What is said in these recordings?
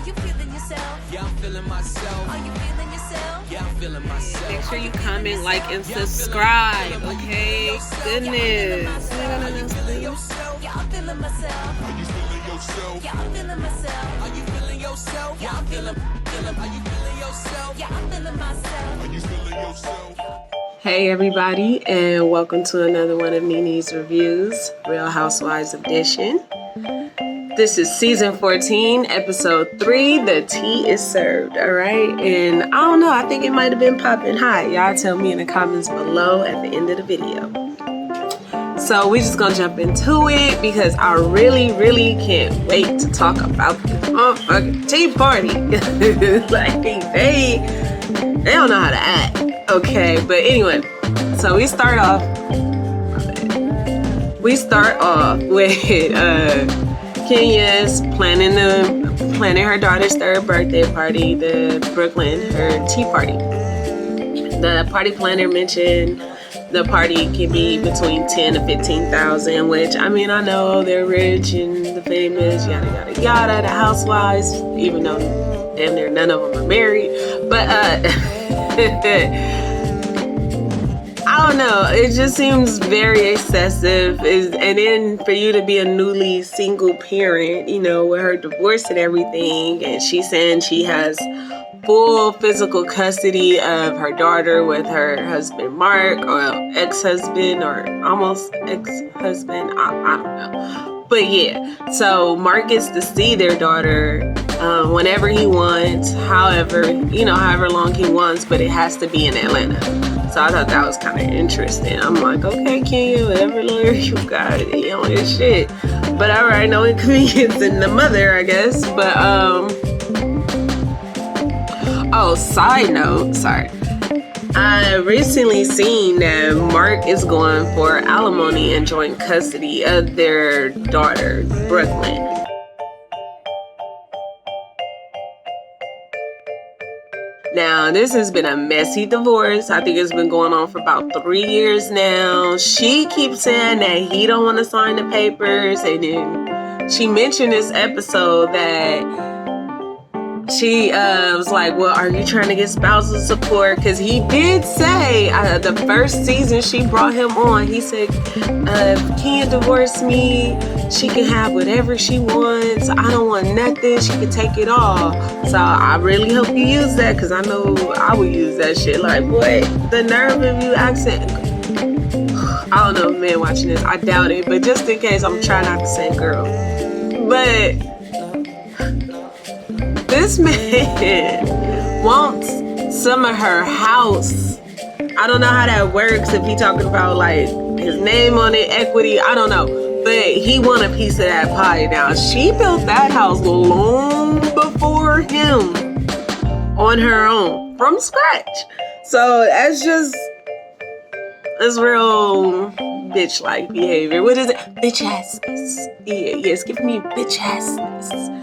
you feeling yourself? Yeah, I'm feeling myself. Are you feeling yourself? Yeah, I'm feeling myself. Make sure you comment, like, and subscribe, okay? Goodness. Yeah, I'm feeling myself. Are you feeling yourself? Yeah, I'm feeling myself. Are you feeling yourself? Yeah, I'm feeling. Are you feeling yourself? Yeah, I'm feeling myself. Are you feeling yourself? Hey everybody, and welcome to another one of Nini's Reviews, Real Housewives Edition. This is season 14, episode 3, The Tea is Served, alright? And I don't know, I think it might have been popping high. Y'all tell me in the comments below at the end of the video. So we just gonna jump into it because I really can't wait to talk about this motherfucking tea party. Like, they don't know how to act. Okay, but anyway, so we start off with Kenya's planning her daughter's 3rd birthday party, the Brooklyn, her tea party. The party planner mentioned the party can be between 10 to 15,000, which, I mean, I know they're rich and the famous, yada yada yada, the housewives, even though damn near none of them are married, but I don't know, it just seems very excessive. And then for you to be a newly single parent, you know, with her divorce and everything, and she's saying she has full physical custody of her daughter with her husband Mark, or ex-husband, or almost ex-husband, I don't know. But yeah, so Mark gets to see their daughter whenever he wants, however long he wants, but it has to be in Atlanta. So I thought that was kind of interesting. I'm like, okay, Kenya, whatever lawyer you got, you know, it's shit. But alright, no inconvenience in the mother, I guess. But oh, side note, sorry. I recently seen that Mark is going for alimony and joint custody of their daughter, Brooklyn. Now, this has been a messy divorce. I think it's been going on for about 3 years now. She keeps saying that he don't want to sign the papers, and then she mentioned this episode that she was like, well, are you trying to get spousal support? Because he did say the first season she brought him on, he said, if Kenya divorce me, she can have whatever she wants. I don't want nothing. She can take it all. So I really hope you use that, because I know I would use that shit. Like, what? The nerve of you asking. I don't know, man, watching this. I doubt it. But just in case, I'm trying not to say girl. But this man wants some of her house. I don't know how that works, if he talking about like his name on it, equity, I don't know. But he want a piece of that pie. Now, she built that house long before him on her own, from scratch. So that's real bitch-like behavior. What is it? Bitch-assness. Yeah, yes, give me bitch-assness.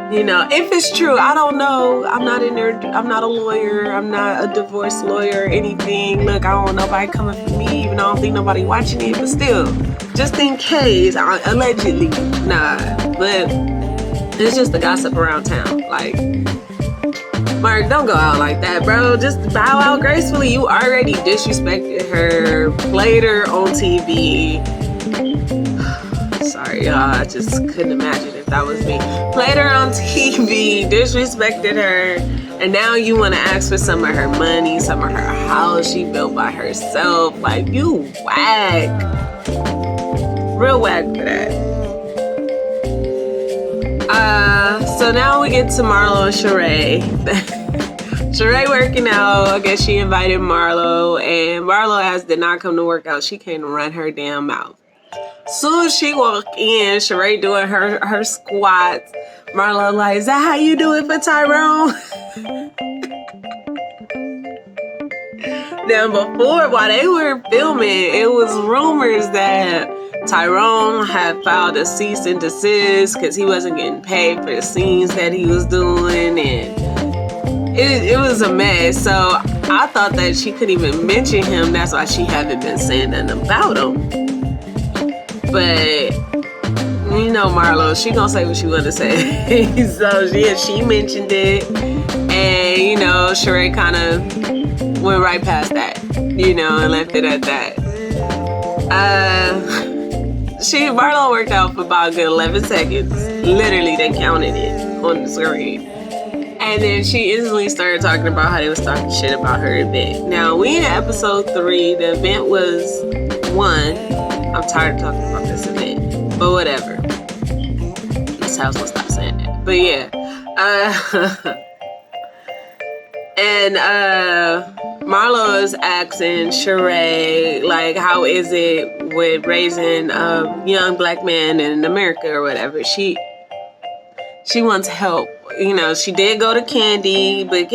You know, if it's true, I don't know. I'm not in there. I'm not a lawyer. I'm not a divorce lawyer or anything. Look, I don't want nobody coming for me, even though I don't think nobody watching it. But still, just in case, allegedly, nah. But it's just the gossip around town. Like, Mark, don't go out like that, bro. Just bow out gracefully. You already disrespected her, played her on TV. Sorry, y'all. I just couldn't imagine if that was me. Played her on TV, disrespected her, and now you want to ask for some of her money, some of her house she built by herself. Like, you whack. Real whack for that. So now we get to Marlo and Sheree. Sheree working out. I guess she invited Marlo, and Marlo did not come to work out. She came to run her damn mouth. Soon as she walked in, Sheree doing her squats. Marlo like, is that how you do it for Tyrone? Now before, while they were filming, it was rumors that Tyrone had filed a cease and desist because he wasn't getting paid for the scenes that he was doing, and it was a mess. So I thought that she couldn't even mention him. That's why she haven't been saying nothing about him. But you know Marlo, she gonna say what she wanna say. So yeah, she mentioned it, and you know, Sheree kind of went right past that, you know, and left it at that. Marlo worked out for about a good 11 seconds. Literally, they counted it on the screen. And then she instantly started talking about how they was talking shit about her event. Now, we in episode 3. The event was 1. I'm tired of talking about this event, but whatever. This house will stop saying that. But yeah. And Marlo is asking Sheree, like, how is it with raising a young black man in America or whatever? She wants help. You know, she did go to Candy, but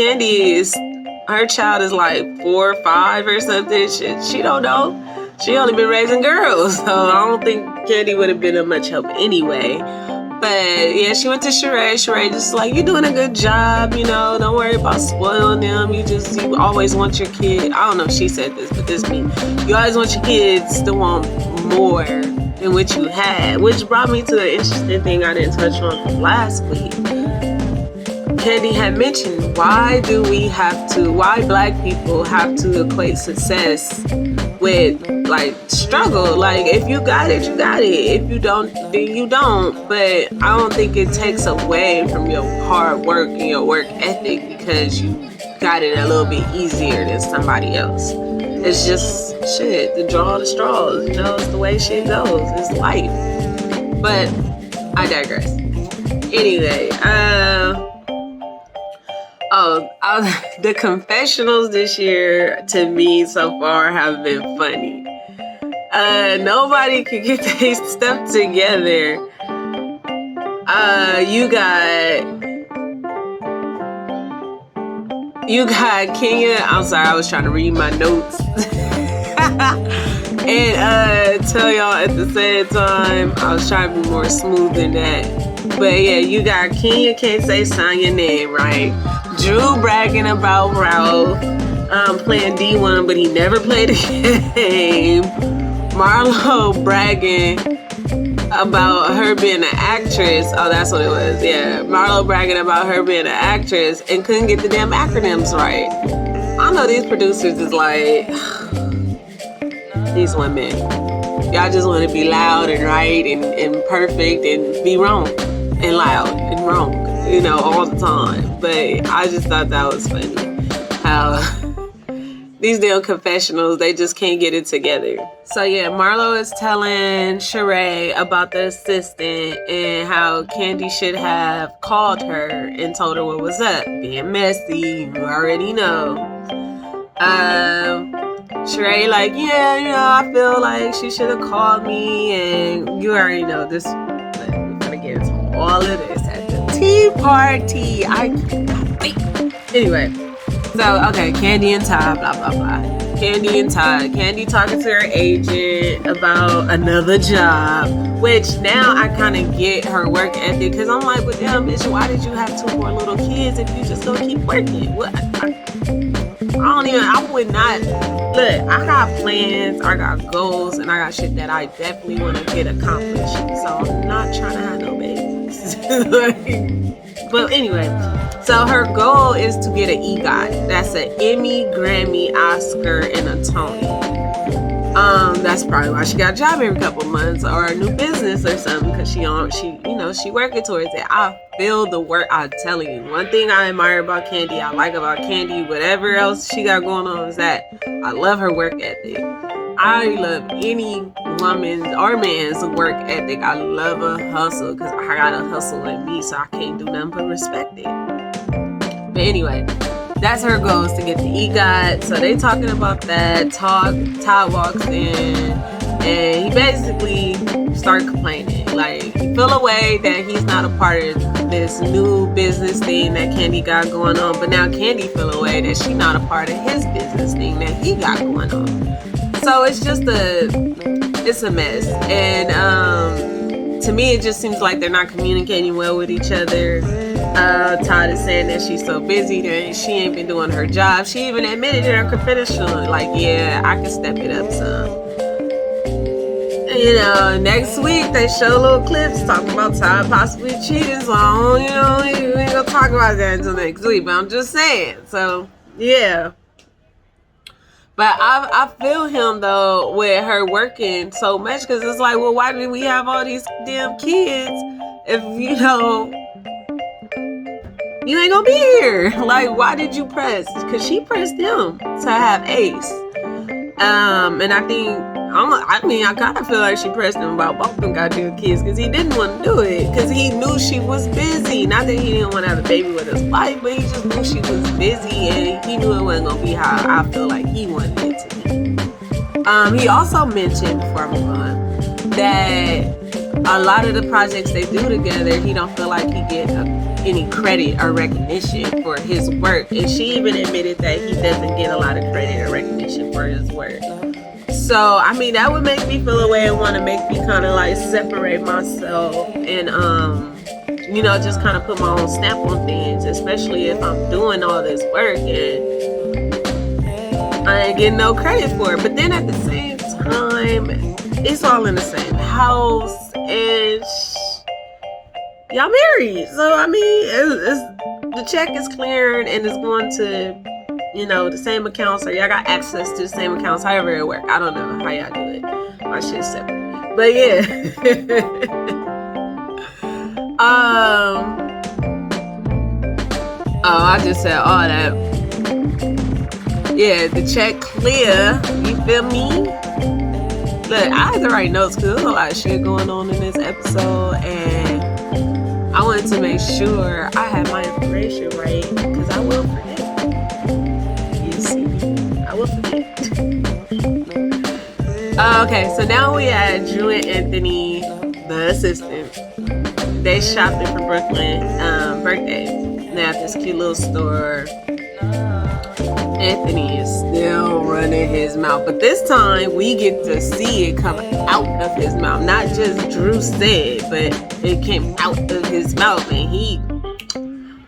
her child is like 4 or 5 or something. She don't know. She only been raising girls, so I don't think Candy would have been of much help anyway. But yeah, she went to Sheree. Sheree just like, you're doing a good job, you know, don't worry about spoiling them. You always want your kid. I don't know if she said this, but this me. You always want your kids to want more than what you had, which brought me to the interesting thing I didn't touch on from last week. Candy had mentioned, why black people have to equate success with like struggle. Like, if you got it, you got it. If you don't, then you don't. But I don't think it takes away from your hard work and your work ethic because you got it a little bit easier than somebody else. It's just shit, the draw the straws, you know, it's the way shit goes. It's life. But I digress. Anyway, the confessionals this year to me so far have been funny. Nobody could get their stuff together. You got Kenya. I'm sorry, I was trying to read my notes. And tell y'all at the same time, I was trying to be more smooth than that. But yeah, you got Kenya can't say sign your name right. Drew bragging about Ralph playing D1, but he never played a game. Marlo bragging about her being an actress. Oh, that's what it was. Yeah, Marlo bragging about her being an actress and couldn't get the damn acronyms right. I know these producers is like, these women, y'all just want to be loud and right and perfect and be wrong and loud and wrong, you know, all the time. But I just thought that was funny how these damn confessionals, they just can't get it together. So yeah, Marlo is telling Sheree about the assistant and how Candy should have called her and told her what was up. Being messy, you already know. Sheree like, yeah, you know, I feel like she should have called me, and you already know this. We're gonna get into all of this at the tea party. Anyway, so okay, Candy and Ty, blah blah blah. Candy and Ty. Candy talking to her agent about another job, which now I kind of get her work ethic, because I'm like, well, damn, bitch, why did you have 2 more little kids if you just gonna keep working? What? I would not. Look, I got plans, I got goals, and I got shit that I definitely want to get accomplished. So I'm not trying to have no babies. But anyway, so her goal is to get an EGOT. That's an Emmy, Grammy, Oscar, and a Tony. That's probably why she got a job every couple months or a new business or something, because she working towards it. I feel the work. I'm telling you, one thing I admire about Candy, I like about Candy, whatever else she got going on, is that I love her work ethic. I love any woman's or man's work ethic. I love a hustle, because I got a hustle in me, so I can't do nothing but respect it. But anyway, that's her goal, is to get the EGOT. So they talking about that. Todd walks in and he basically start complaining. Like, he feel away that he's not a part of this new business thing that Candy got going on. But now Candy feel away that she's not a part of his business thing that he got going on. So it's just it's a mess. And to me, it just seems like they're not communicating well with each other. Todd is saying that she's so busy that she ain't been doing her job. She even admitted in her confessional, like, yeah, I can step it up some. you know, next week they show little clips talking about Ty possibly cheating. So, you know, we ain't gonna talk about that until next week. But I'm just saying. So, yeah. But I feel him though with her working so much, because it's like, well, why did we have all these damn kids if you know you ain't gonna be here? Like, why did you press? Because she pressed him to have Ace. And I think I kind of feel like she pressed him about both them goddamn kids, because he didn't want to do it, because he knew she was busy. Not that he didn't want to have a baby with his wife, but he just knew she was busy, and he knew it wasn't gonna be how I feel like he wanted it to be. He also mentioned, before I move on, that a lot of the projects they do together, he don't feel like he get any credit or recognition for his work, and she even admitted that he doesn't get a lot of credit or recognition for his work. So, I mean, that would make me feel a way and want to make me kind of like separate myself and, you know, just kind of put my own stamp on things, especially if I'm doing all this work and I ain't getting no credit for it. But then at the same time, it's all in the same house and y'all married. So, I mean, the check is cleared and it's going to, you know, the same accounts, or y'all got access to the same accounts, however it work. I don't know how y'all do it. My shit's separate. But yeah. I just said all that. Yeah, the check clear. You feel me? Look, I had to write notes because there's a lot of shit going on in this episode, and I wanted to make sure I had my information right, because I will forget. I will forget. Okay, so now we had Drew and Anthony, the assistant. They shopping for Brooklyn birthday. They have this cute little store. Anthony is still running his mouth, but this time we get to see it come out of his mouth. Not just Drew said, but it came out of his mouth, and he,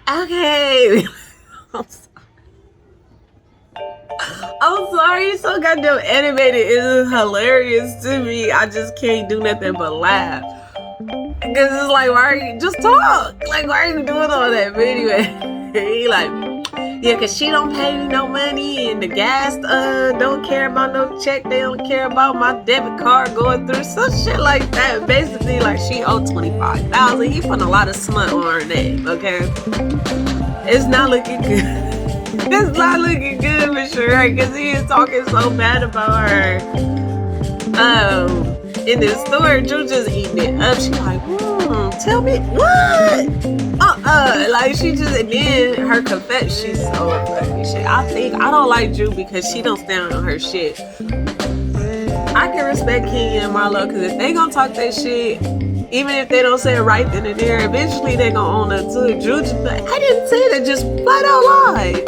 okay. I'm sorry, it's so goddamn animated. It is hilarious to me. I just can't do nothing but laugh. Because it's like, why are you, just talk? Like, why are you doing all that? But anyway, he like, yeah, because she don't pay me no money, and the gas don't care about no check. They don't care about my debit card going through. Some shit like that. Basically, like, she owed $25,000. He put a lot of smut on her name, okay? It's not looking good. It's not looking good for sure, right? Because he is talking so bad about her. In the store, Drew just eating it up. She like, tell me what? Like, she just, and then her confession, she's so fucking shit. I don't like Drew because she don't stand on her shit. I can respect Kenya and Marlo, because if they gonna talk that shit, even if they don't say it right then and there, eventually they gonna own up to it. Drew just like, I didn't say that, just flat out lie.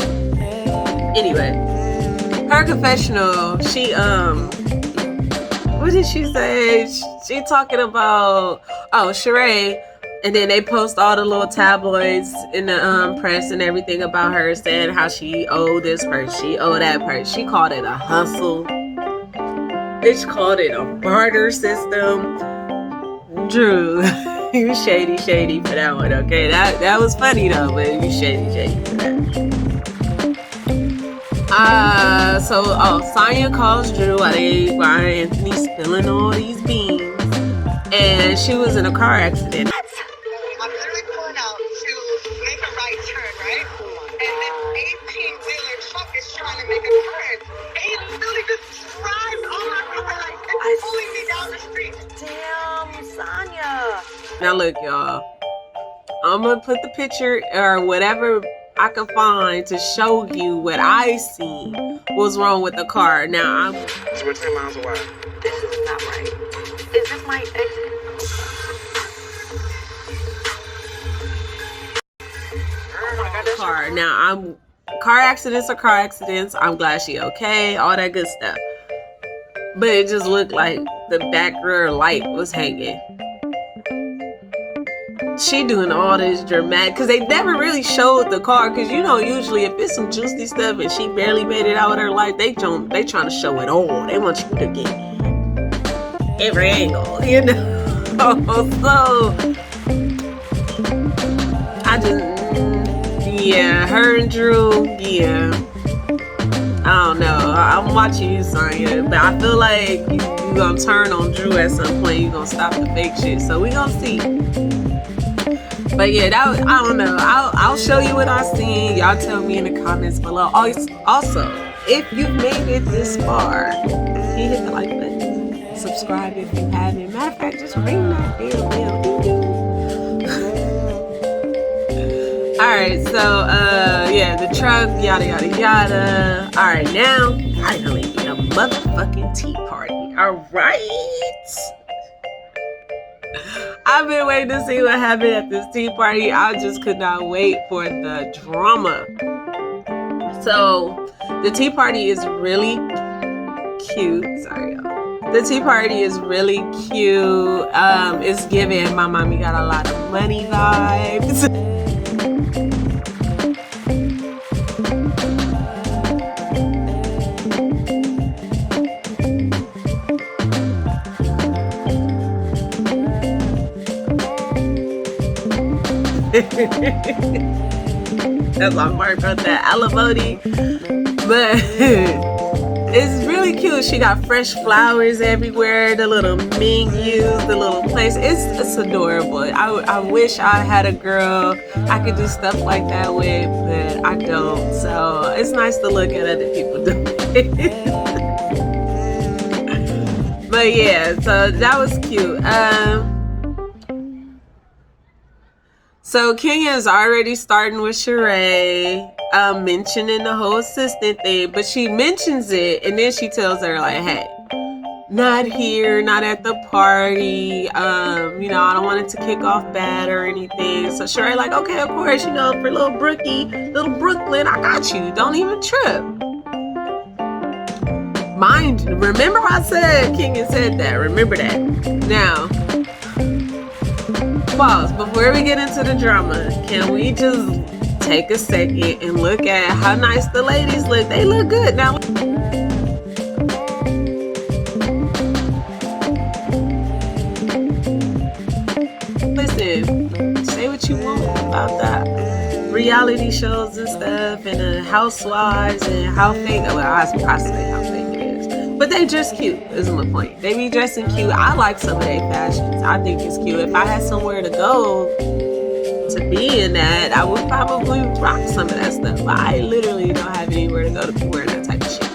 Anyway, her confessional, she what did she say? She talking about, Sheree, and then they post all the little tabloids in the press and everything about her, saying how she owed this person, she owed that person. She called it a hustle. Bitch called it a barter system. Drew, you shady for that one, okay? That was funny though, but you shady for that. Sonya calls Drew while Anthony's spilling all these beans, and she was in a car accident. I'm literally pulling out to make a right turn, right? And this 18-wheeler truck is trying to make a turn. And he literally just drives on my car like this, pulling me down the street. Damn, Sonya. Now look, y'all. I'm gonna put the picture or whatever I can find to show you what I see was wrong with the car. Now So we're 10 miles away. This is not right. Is this my exit? car. Now car accidents are car accidents. I'm glad she okay, all that good stuff. But it just looked like the back rear light was hanging. She doing all this dramatic, because they never really showed the car, because you know usually if it's some juicy stuff and she barely made it out with her life, they trying to show it all. They want you to get every angle, you know. So I just, yeah, her and Drew, yeah. I don't know. I'm watching you, Sonya, but I feel like you gonna turn on Drew at some point. You gonna stop the fake shit. So we gonna see. But yeah, I don't know. I'll show you what I seen. Y'all tell me in the comments below. Also, if you've made it this far, can you hit the like button? Subscribe if you haven't. Matter of fact, just ring that bell. Alright, so yeah, the truck, yada yada yada. Alright, now finally the motherfucking tea party. Alright. I've been waiting to see what happened at this tea party. I just could not wait for the drama. So the tea party is really cute. Sorry, y'all. The tea party is really cute. It's giving my mommy got a lot of money vibes. That's why Mark wrote that alimony. But it's really cute. She got fresh flowers everywhere, the little menus, the little place. It's adorable. I wish I had a girl I could do stuff like that with, but I don't. So it's nice to look at other people doing it. But yeah, so that was cute. So Kenya's already starting with Sheree, mentioning the whole assistant thing, but she mentions it and then she tells her like, hey, not here, not at the party, you know, I don't want it to kick off bad or anything. So Sheree like, okay, of course, you know, for little Brooklyn, I got you, don't even trip. Remember I said Kenya said that, remember that. Now, pause before we get into the drama. Can we just take a second and look at how nice the ladies look? They look good. Now listen, say what you want about that reality shows and stuff and the Housewives and how fake, well, I say how fake it is, but they dress cute is my point. They be dressing cute. I like some of their fashions. I think it's cute. If I had somewhere to go to be in that, I would probably rock some of that stuff. But I literally don't have anywhere to go to be wearing that type of shit.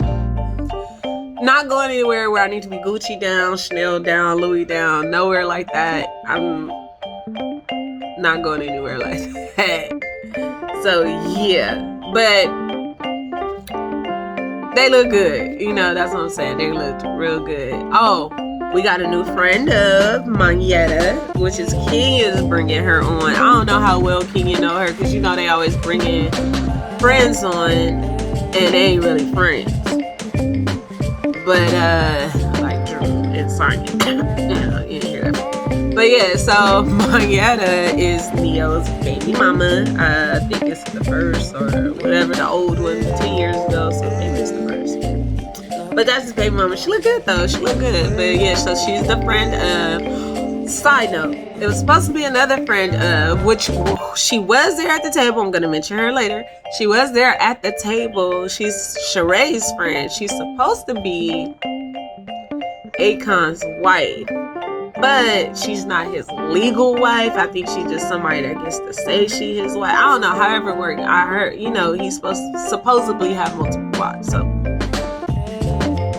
Not going anywhere where I need to be Gucci down, Chanel down, Louis down, nowhere like that. I'm not going anywhere like that. So yeah, but they look good. You know, that's what I'm saying. They looked real good. Oh, we got a new friend of Manietta, which is Kenya's bringing her on. I don't know how well Kenya know her, because you know they always bring in friends on and they ain't really friends. But like Drew and Sonya, you know, you didn't hear that. But yeah, so Manietta is Neo's baby mama. I think it's the first or whatever, the old one 10 years ago, so maybe it's the first. But that's his baby mama. She look good though. She look good. But yeah, so she's the friend of. Side note, it was supposed to be another friend of, which she was there at the table. I'm gonna mention her later. She was there at the table. She's Sheree's friend. She's supposed to be Akon's wife, but she's not his legal wife. I think she's just somebody that gets to say she his wife. I don't know. However it worked. I heard, you know, he's supposed to supposedly have multiple wives. So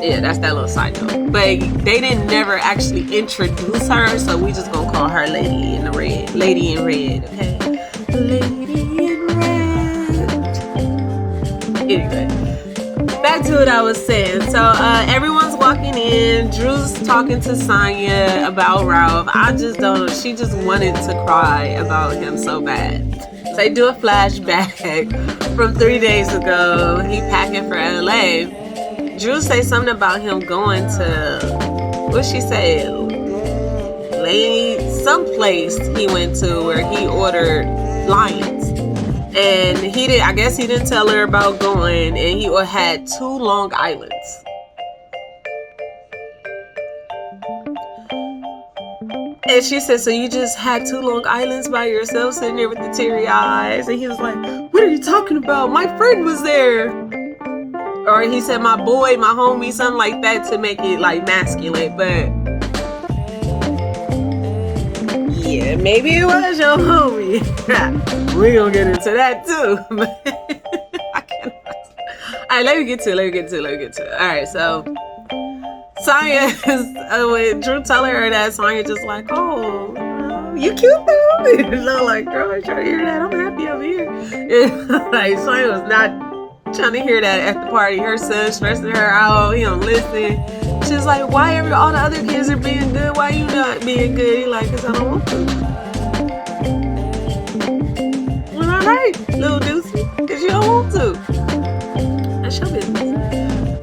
yeah, that's that little side note. But they didn't never actually introduce her, so we just gonna call her Lady in Red. Lady in Red, okay? Lady in Red. Anyway, back to what I was saying. So everyone's walking in. Drew's talking to Sonya about Ralph. I just don't. She just wanted to cry about him so bad. So they do a flashback from 3 days ago. He packing for LA. Drew say something about him going to, what she say, someplace he went to where he ordered lions, and I guess he didn't tell her about going, and he had 2 Long Islands. And she said, so you just had 2 Long Islands by yourself sitting there with the teary eyes? And he was like, what are you talking about? My friend was there. Or he said, my boy, my homie, something like that to make it like masculine. But yeah, maybe it was your homie. We gonna get into that too. I cannot. Alright, let me get to it. Alright, so Sonya is when Drew telling her that, Sonya just like, oh, you cute though. You know, like, girl, I trying to hear that. I'm happy over here. And, like, Sonya was not trying to hear that at the party. Her son stressing her out. He don't listen. She's like, why all the other kids are being good? Why you not being good? He like, cause I don't want to. Well, all right, little deucey, cause you don't want to. That's your business.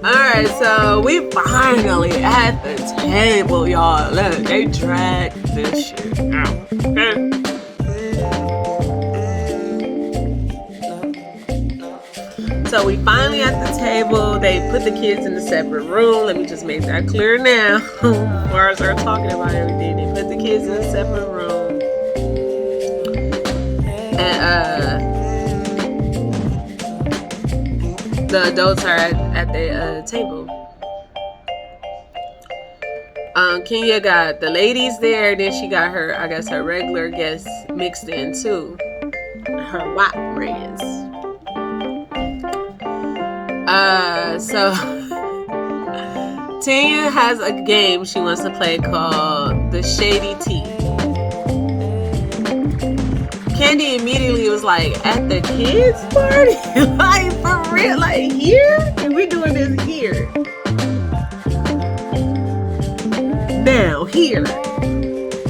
Alright, so we finally at the table, y'all. Look, they dragged this shit out. Okay? So we finally at the table. They put the kids in a separate room. Let me just make that clear now. Before I start talking about everything, they put the kids in a separate room. And the adults are at the table. Kenya got the ladies there, then she got her, I guess, her regular guests mixed in too. Her white friends. So Tanya has a game she wants to play called the Shady Tea. Candy immediately was like, at the kids' party? Like, for real? Like, here? And we're doing this here. Now, here.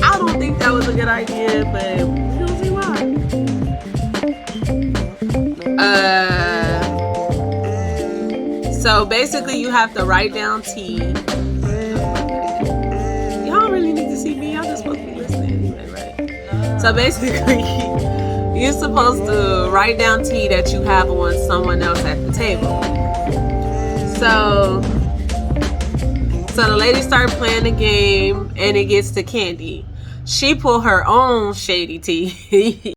I don't think that was a good idea, but you don't see why. So basically you have to write down tea. Y'all really need to see me. Y'all just supposed to be listening anyway, right? So basically, you're supposed to write down tea that you have on someone else at the table. So the lady started playing the game, and it gets to Candy. She pulled her own shady tea. I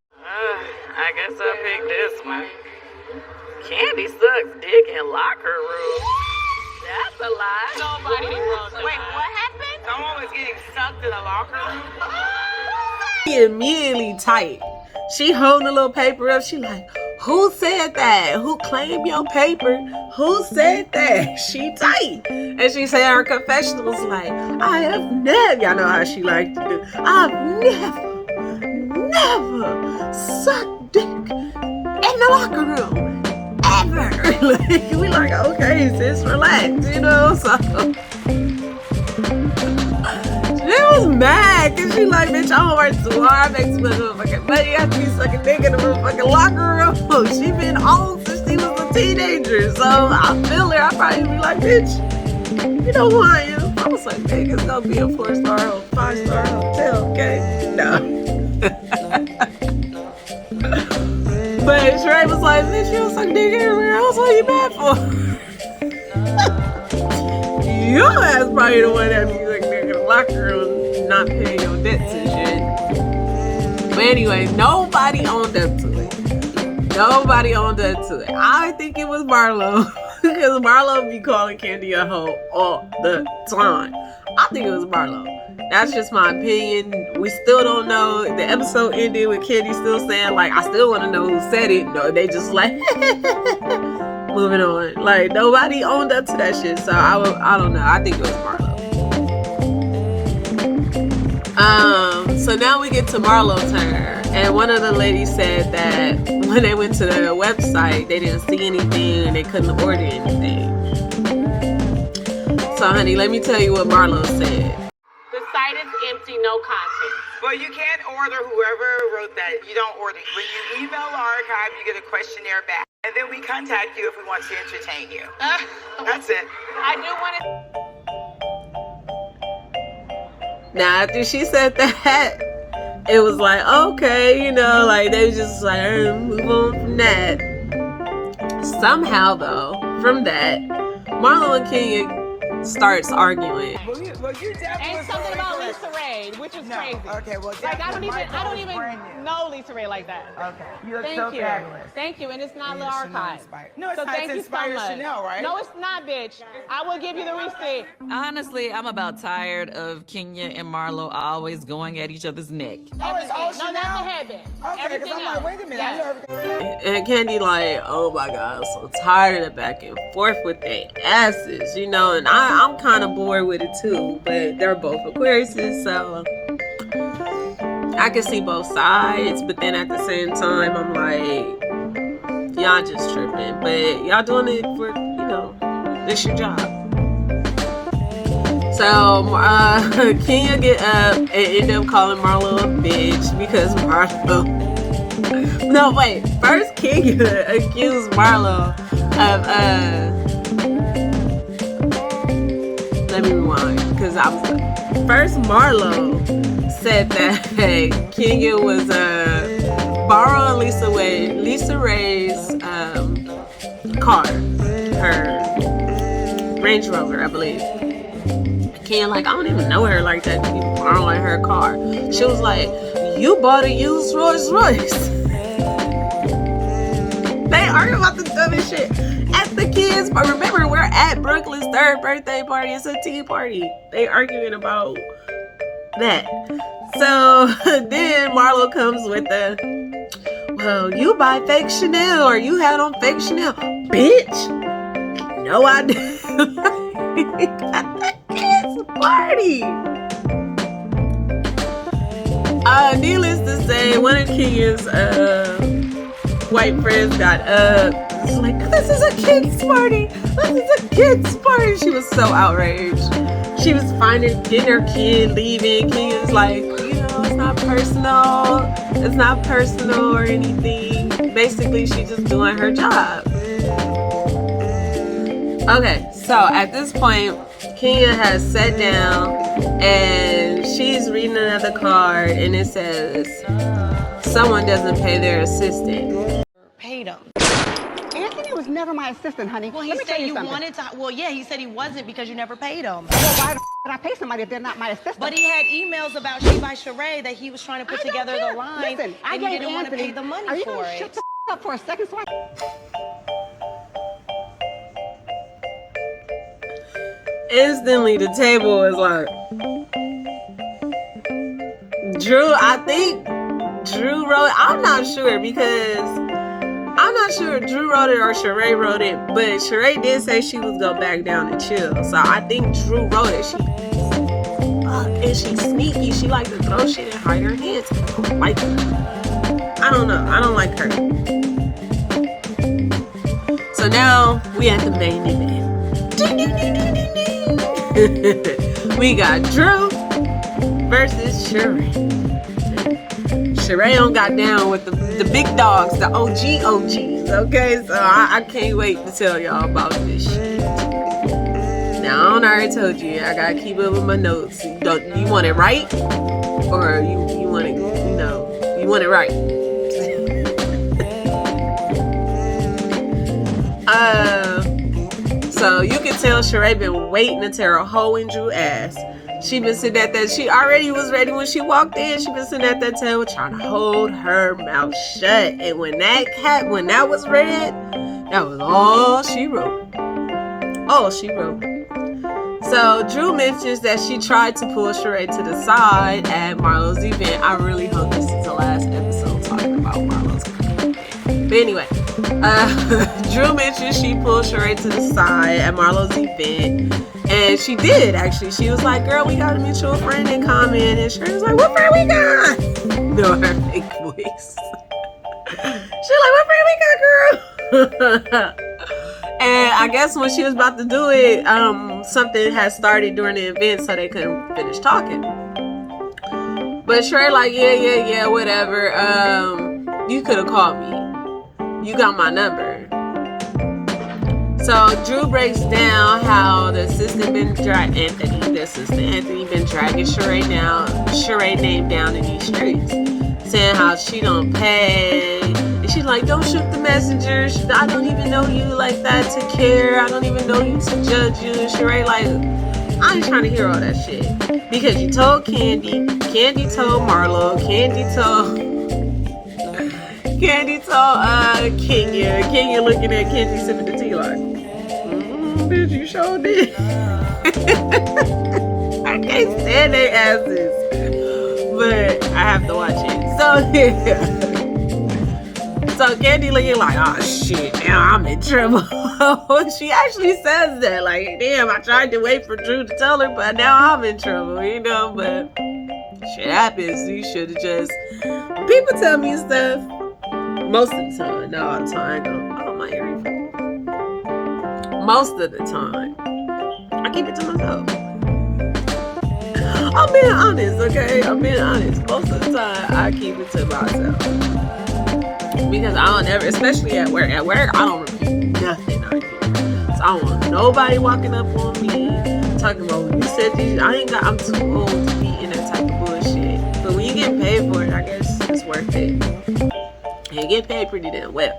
guess I picked this one. Candy sucks dick in locker room. That's a lie. Nobody wrote that. Wait, what happened? Someone was getting sucked in a locker room? She immediately tight. She holding a little paper up. She like, who said that? Who claimed your paper? Who said that? She tight. And she said her confessional was like, I have never, y'all know how she liked to do, I've never sucked dick in the locker room. Ever. We like, okay, sis, relax, you know, so. She was mad because she like, bitch, I don't work too hard. I make too much motherfucking money. I have to be sucking dick in the motherfucking locker room. She been on since she was a teenager. So I feel her. I probably be like, bitch, you know who I am. I was like, dick, it's gonna be a 4-star, 5-star hotel, okay? No. But Sheree was like, bitch, you don't suck dick everywhere else. What are you bad for? Your ass probably the one that be sucking dick in the locker room, not paying your debts and shit. But anyway, nobody owned up to it. I think it was Marlo. Because Marlo be calling Candy a hoe all the time. I think it was Marlo. That's just my opinion. We still don't know. The episode ended with Candy still saying, like, I still want to know who said it. No, they just like, moving on. Like, nobody owned up to that shit. So I don't know. I think it was Marlo. So now we get to Marlo's turn. And one of the ladies said that when they went to the website, they didn't see anything and they couldn't order anything. So, honey, let me tell you what Marlo said. The site is empty, no content. Well, you can't order whoever wrote that. You don't order. When you email the archive, you get a questionnaire back. And then we contact you if we want to entertain you. That's it. I do want to... Now, after she said that, it was like, okay, you know, like, they was just like, move on from that. Somehow, though, from that, Marlo and Kenya starts arguing. Well, you definitely And something about Lisa Ray, which is crazy. Okay, well, Like I don't Michael even is brand new. know Lisa Ray like that. Okay, you look Thank so you. fabulous. Thank you. And it's not the Chanel archive. inspired. No, it's so not. thank It's you so inspired much. Chanel, right? No, it's not, bitch. I will give you the receipt. Honestly, I'm about tired of Kenya and Marlo always going at each other's neck. Oh, it's all No, Chanel? not the headband. Okay, because Everything I'm like, else. wait a minute. I Yes. know everything. And Candy like, oh my god, I'm so tired of the back and forth with their asses, you know, and I'm kind of bored with it too, but they're both Aquariuses, so I can see both sides, but then at the same time, I'm like, y'all just tripping, but y'all doing it for, you know, this your job. So, Kenya get up and end up calling Marlo a bitch because Marlo... No, wait. First, Kenya accused Marlo of, let me rewind, because I was... First, Marlo said that Kenya was, borrowing Lisa Ray's, car. Her Range Rover, I believe. Kenya like, I don't even know her like that to be borrowing her car. She was like, you bought a used Rolls Royce. They argue about the dumbest shit at the kids. But remember, we're at Brooklyn's 3rd birthday party. It's a tea party. They arguing about that. So then Marlo comes with the, well, you buy fake Chanel or you had on fake Chanel. Bitch. No, I didn't. At the kids party. Needless to say, one of Kenya's white friends got up. It's like, this is a kids party. This is a kids party. She was so outraged. She was getting her kid leaving. Kenya's like, you know, it's not personal. It's not personal or anything. Basically, she's just doing her job. Okay, so at this point, Kenya has sat down and she's reading another card and it says, someone doesn't pay their assistant. Paid him. Anthony was never my assistant, honey. Well, he Let me said tell you something. wanted to. Well, yeah, he said he wasn't because you never paid him. Well, why the would I pay somebody if they're not my assistant? But he had emails about She by Sheree that he was trying to put I don't together care. the line, Listen, I and you gave didn't want to Anthony. pay the money Are you for gonna it. shut the up for a second? So Instantly, the table is like, Drew, I think Drew wrote it. I'm not sure because I'm not sure if Drew wrote it or Sheree wrote it, but Sheree did say she was gonna back down and chill. So I think Drew wrote it. And she's sneaky. She likes to throw shit and hide her hands. I don't like her. I don't know. I don't like her. So now we at the main event. Ding, ding, ding, ding, ding, ding. We got Drew versus Sheree. Sheree don't got down with the big dogs, the OGs, okay? So I can't wait to tell y'all about this shit. Now, I already told you, I gotta keep up with my notes. You want it right? Or you want it, you want it right? So you can tell Sheree been waiting to tear a hole in Drew's ass. She been sitting at that. She already was ready when she walked in. She been sitting at that table trying to hold her mouth shut. And when that was read, that was all she wrote. All she wrote. So Drew mentions that she tried to pull Sheree to the side at Marlo's event. I really hope this is the last episode talking about Marlo's event. But anyway, Drew mentioned she pulled Sheree to the side at Marlo's event. And she did, actually. She was like, girl, we got a mutual friend in common. And Sheree was like, what friend we got? No, her fake voice. She like, what friend we got, girl? And I guess when she was about to do it, something had started during the event, so they couldn't finish talking. But Sheree like, yeah, whatever. You could have called me. You got my number. So Drew breaks down how the assistant been dragging Anthony been dragging Sheree name down in these streets, saying how she don't pay, and She's like, don't shoot the messenger. I don't even know you like that to care. I don't even know you to judge you. And Sheree like, I ain't trying to hear all that shit. Because you told Candy. Candy told Marlo. Candy told Kenya. Kenya looking at Candy sipping the tea like, bitch, you sure did. I can't stand their asses. But I have to watch it. So yeah. So Candy looking like, oh shit, now I'm in trouble. She actually says that, like, damn, I tried to wait for Drew to tell her, but now I'm in trouble, you know, but shit happens. You should have just, people tell me stuff, most of the time, not all the time, I don't mind hearing from them. Most of the time, I keep it to myself. I'm being honest, okay? I'm being honest. Most of the time, I keep it to myself. Because I don't ever, especially at work. At work, I don't repeat nothing I hear. So I don't want nobody walking up on me talking about, you said this. I'm too old to be in that type of bullshit. But when you get paid for it, I guess it's worth it. And you get paid pretty damn well.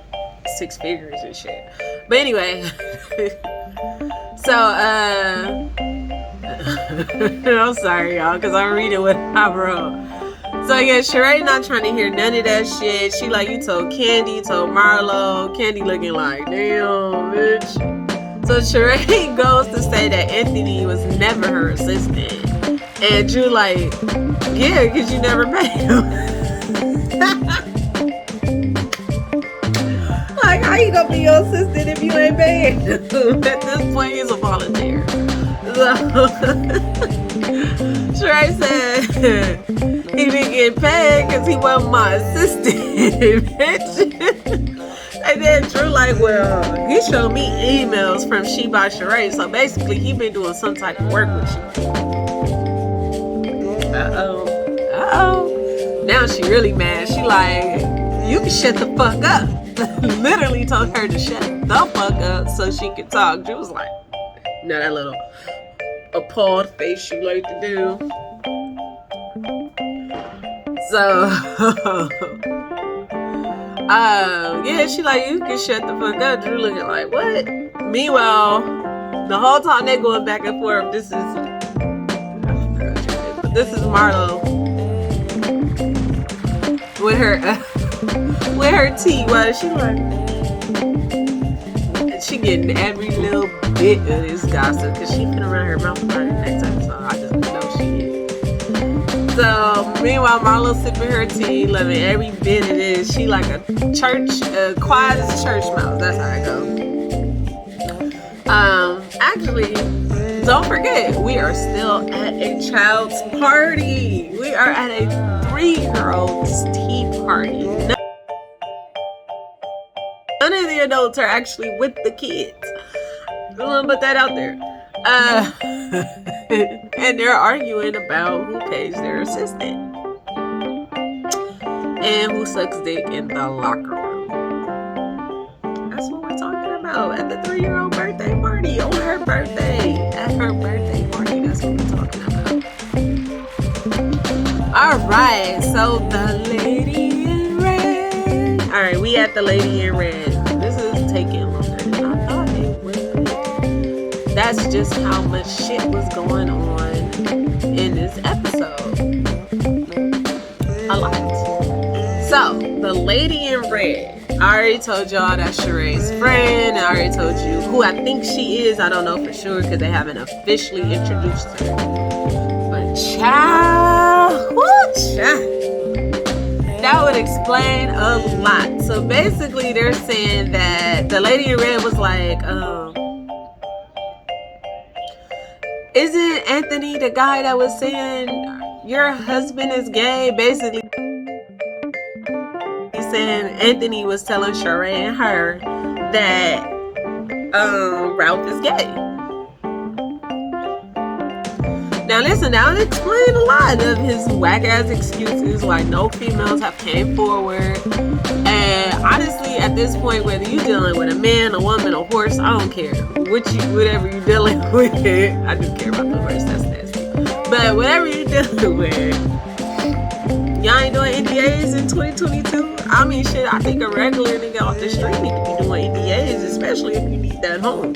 6 figures and shit. But anyway. So, I'm sorry, y'all, because I'm reading what I wrote. So yeah, Sheree not trying to hear none of that shit. She like, you told Candy, you told Marlo. Candy looking like, damn, bitch. So Sheree goes to say that Anthony was never her assistant. And Drew like, yeah, because you never paid him. Like, how you gonna be your assistant if you ain't paying him? At this point, he's a volunteer. So Sheree said he didn't get paid because he wasn't my assistant, bitch. And then Drew like, well, he showed me emails from She by Sheree, so basically he been doing some type of work with you. Uh-oh. Now she really mad. She like, you can shut the fuck up. Literally told her to shut the fuck up so she could talk. Drew was like, you know, that little appalled face you like to do. So, yeah, she like, you can shut the fuck up. Drew looking like, what? Meanwhile, the whole time they going back and forth, this is Marlo with her tea. While she like, she getting every little bit of this gossip because she been around her mouth for the next episode. I just know she is. So meanwhile, Marlo sipping her tea, loving every bit of this. She like a quiet as a church mouse. That's how it goes. Actually, don't forget, we are still at a child's party. We are at a 3-year-old's tea party. None of the adults are actually with the kids. I want to put that out there. And they're arguing about who pays their assistant and who sucks dick in the locker room. That's what we're talking about at the 3-year-old birthday party on her birthday. At her birthday party, that's what we're talking about. All right, so the lady in red. All right, we at the lady in red. This is taking longer than I thought it would. That's just how much shit was going on in this episode. A lot. So, the lady in red. I already told y'all that's Sheree's friend. I already told you who I think she is. I don't know for sure because they haven't officially introduced her. But child, that would explain a lot. So basically they're saying that the lady in red was like, isn't Anthony the guy that was saying your husband is gay? Basically he's saying Anthony was telling Sheree and her that Ralph is gay. Now listen, that would explain a lot of his whack ass excuses, like no females have came forward. And honestly, at this point, whether you're dealing with a man, a woman, a horse, I don't care. Whatever you're dealing with, I do care about the horse, that's nasty. But whatever you're dealing with, Y'all ain't doing NDAs in 2022? I mean, shit, I think a regular nigga off the street need to be doing NDAs, especially if you need that home.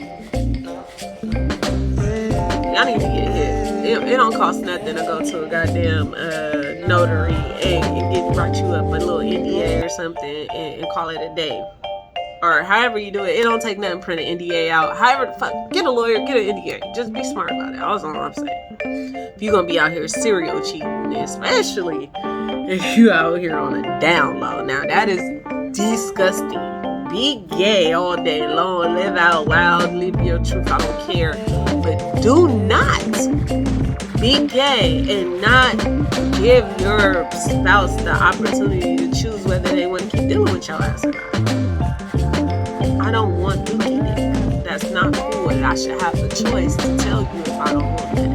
Y'all need to get hit. It don't cost nothing to go to a goddamn notary and write you up a little NDA or something and call it a day. Or however you do it. It don't take nothing to print an NDA out. However the fuck, get a lawyer, get an NDA. Just be smart about it. That's all I'm saying. If you gonna be out here serial cheating, especially if you out here on a down low. Now that is disgusting. Be gay all day long. Live out loud. Live your truth. I don't care. But do not be gay and not give your spouse the opportunity to choose whether they want to keep dealing with your ass or not. I don't want dookie dick. That's not cool. And I should have the choice to tell you if I don't want that.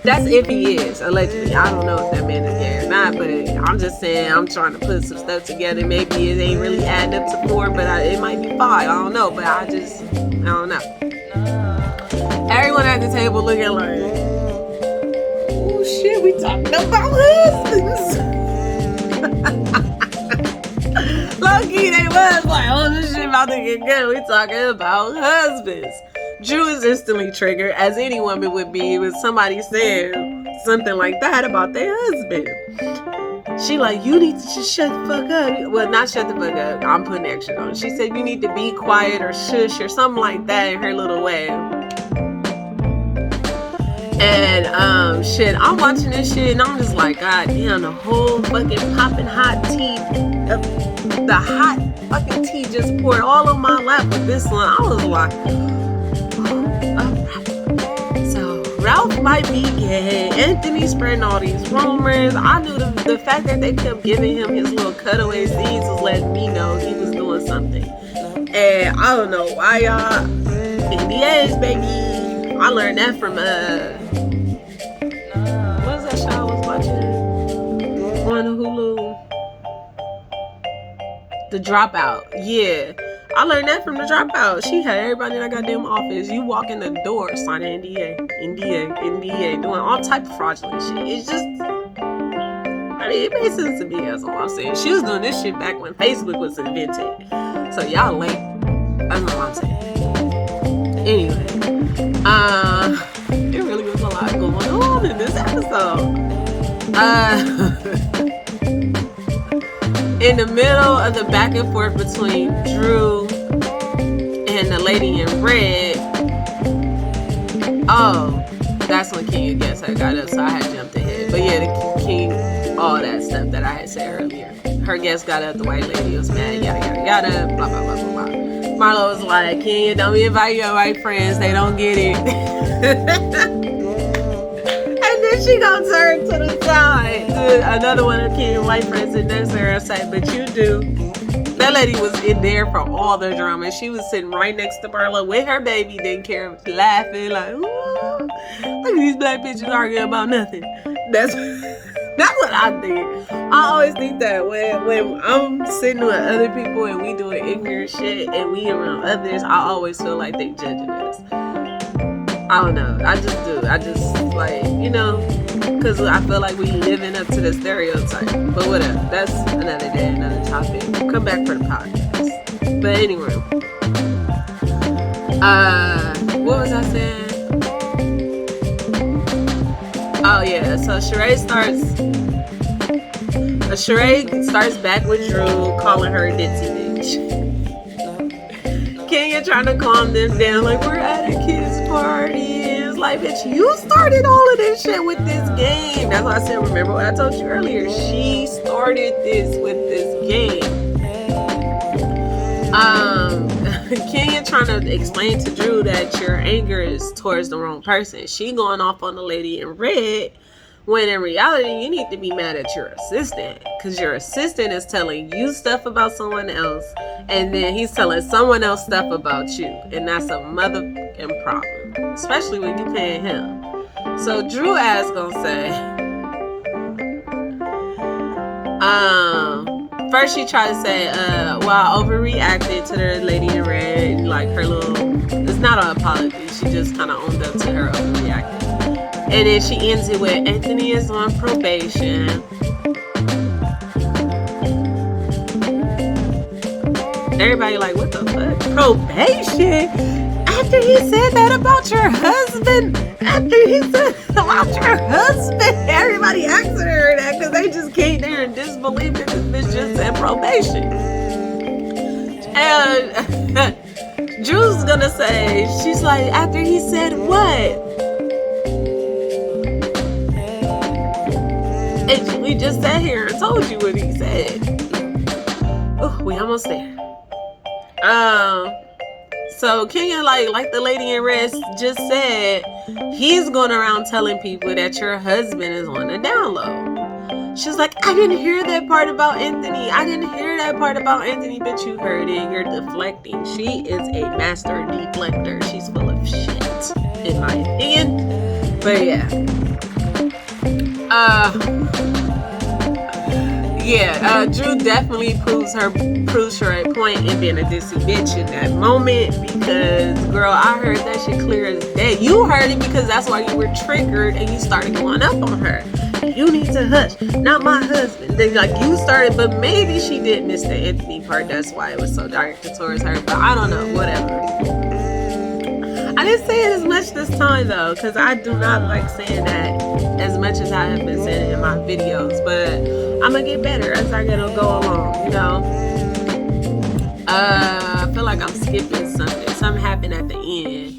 That's if he is, allegedly. I don't know if that man is gay or not, but I'm just saying I'm trying to put some stuff together. Maybe it ain't really adding up to 4, but it might be 5. I don't know, but I don't know. Everyone at the table looking like, oh shit, we talking about husbands. Low-key, they was like, oh, this shit about to get good. We talking about husbands. Drew is instantly triggered, as any woman would be with somebody saying something like that about their husband. She like, you need to just shut the fuck up. Well, not shut the fuck up. I'm putting action on it. She said you need to be quiet or shush or something like that in her little way. And shit, I'm watching this shit and I'm just like, god damn, the whole fucking popping hot tea, the hot fucking tea just poured all on my lap with this one. I was like, so Ralph might be gay. Anthony spreading all these rumors. I knew the fact that they kept giving him his little cutaway scenes was letting me know he was doing something. And I don't know why y'all NDAs, baby. I learned that from what was that show I was watching on Hulu? The Dropout. Yeah. I learned that from The Dropout. She had everybody in that goddamn office. You walk in the door, sign an NDA, doing all type of fraudulent shit. It's just, I mean, it made sense to me, that's all I'm saying. She was doing this shit back when Facebook was invented. So y'all late. That's all I'm saying. Anyway, it really was a lot going on in this episode. In the middle of the back and forth between Drew and the lady in red, that's when King Guess had got up, so I had jumped ahead. But yeah, the King, all that stuff that I had said earlier. Her guest got up, the white lady was mad, yada yada yada, blah blah blah blah blah. Marlo was like, Kenya, don't be inviting your white friends, they don't get it. And then she gonna turn to the side to another one of Kenya's white friends and next to her and say, but you do. That lady was in there for all the drama. She was sitting right next to Marlo with her baby, didn't care, laughing like, ooh, look at these black bitches arguing about nothing. That's what I think. I always think that when I'm sitting with other people and we doing ignorant shit and we around others, I always feel like they judging us. I don't know. I just do. I just like, you know, because I feel like we living up to the stereotype. But whatever. That's another day, another topic. Come back for the podcast. But anyway. What was I saying? Oh yeah, so Sheree starts back with Drew, calling her a ditzy bitch. Kenya trying to calm them down, like, we're at a kid's party. It's like, bitch, you started all of this shit with this game. That's why I said, remember what I told you earlier? She started this with this game. Kenya trying to explain to Drew that your anger is towards the wrong person. She going off on the lady in red, when in reality you need to be mad at your assistant, because your assistant is telling you stuff about someone else and then he's telling someone else stuff about you, and that's a motherfucking problem, especially when you paying him. So Drew ass gonna say, first she tried to say, well, I overreacted to the lady in red, like her little, it's not an apology, she just kind of owned up to her overreacting. And then she ends it with, Anthony is on probation. Everybody like, what the fuck? Probation? After he said that about your husband? After he said about your husband? Everybody asking her that because they just came there and disbelieved that this bitch just said probation. And Drew's gonna say, she's like, after he said what? And we just sat here and told you what he said. Oh, we almost there. So Kenya, like the lady in red just said, he's going around telling people that your husband is on the down low. She's like, I didn't hear that part about Anthony. I didn't hear that part about Anthony, but you heard it. You're deflecting. She is a master deflector. She's full of shit, in my opinion. But yeah. Drew definitely proves her point in being a dissy bitch in that moment, because girl, I heard that shit clear as day. You heard it because that's why you were triggered and you started going up on her. You need to hush, not my husband. Then like you started, but maybe she did miss the Anthony part. That's why it was so directed towards her. But I don't know, whatever. I didn't say it as much this time though, because I do not like saying that as much as I have been saying it in my videos. But I'm gonna get better as I go along, you know. I feel like I'm skipping something. Something happened at the end.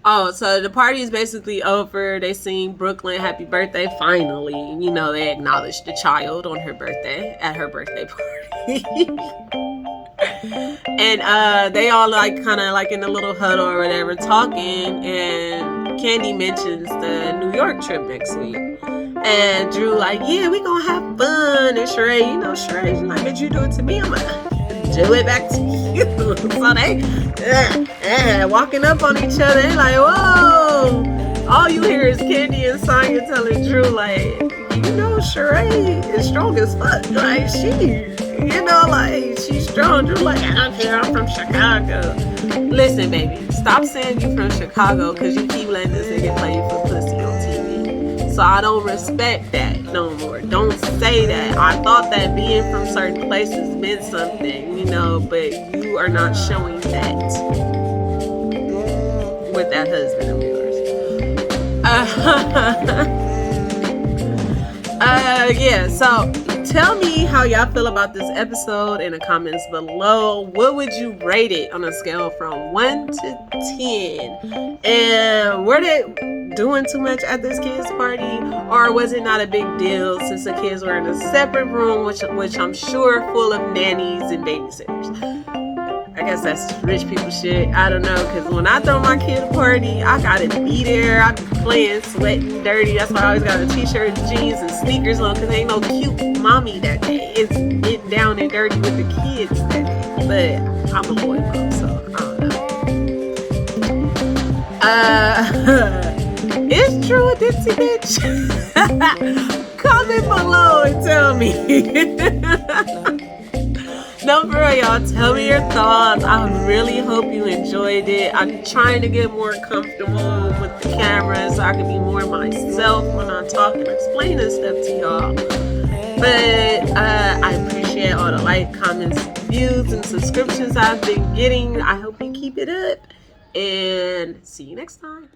Oh, so the party is basically over. They sing Brooklyn happy birthday. Finally, you know, they acknowledged the child on her birthday, at her birthday party. And they all kind of in a little huddle or whatever talking, and Candy mentions the New York trip next week. And Drew yeah, we gonna have fun. And Sheree, She's like, bitch, you do it to me, I'm gonna do it back to you. So they walking up on each other. They like, whoa. All you hear is Candy and Sonya telling Drew Sheree is strong as fuck. She's strong. Drew I don't care, I'm from Chicago. Listen, baby, stop saying you from Chicago because you keep letting this nigga play you for pussy on TV. So I don't respect that no more. Don't say that. I thought that being from certain places meant something, but you are not showing that with that husband of yours. So tell me how y'all feel about this episode in the comments below. What would you rate it on a scale from 1 to 10? And were they doing too much at this kids' party, or was it not a big deal since the kids were in a separate room, which I'm sure full of nannies and babysitters? I guess that's rich people shit. I don't know, because when I throw my kid a party, I gotta be there. I be playing, sweating, dirty. That's why I always got a t-shirt, jeans, and sneakers on, because ain't no cute mommy that day. It's getting down and dirty with the kids that day. But I'm a boy mom, so I don't know. Is Drew a ditzy bitch? Comment below and tell me. No, for real, y'all. Tell me your thoughts. I really hope you enjoyed it. I'm trying to get more comfortable with the camera so I can be more myself when I talk and explain this stuff to y'all. But I appreciate all the comments, views, and subscriptions I've been getting. I hope you keep it up. And see you next time.